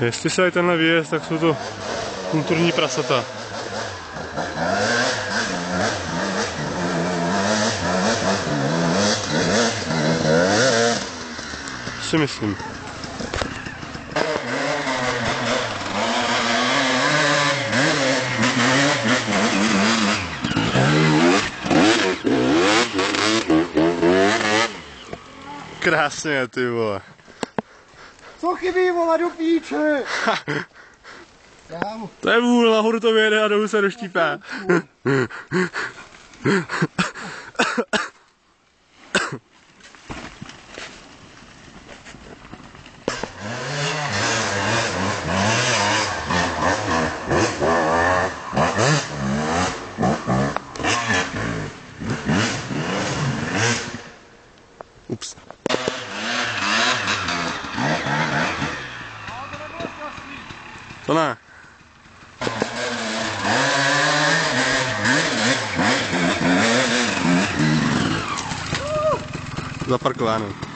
Jestli se dají tenhle výjezd, tak jsou to kulturní prasata. Si myslím. Krásně, ty vole. Co chybí, vole, do píče? To je vůl, nahoru to vyjede a dolů se doštípá. Ups. To ne. Zaparkováno.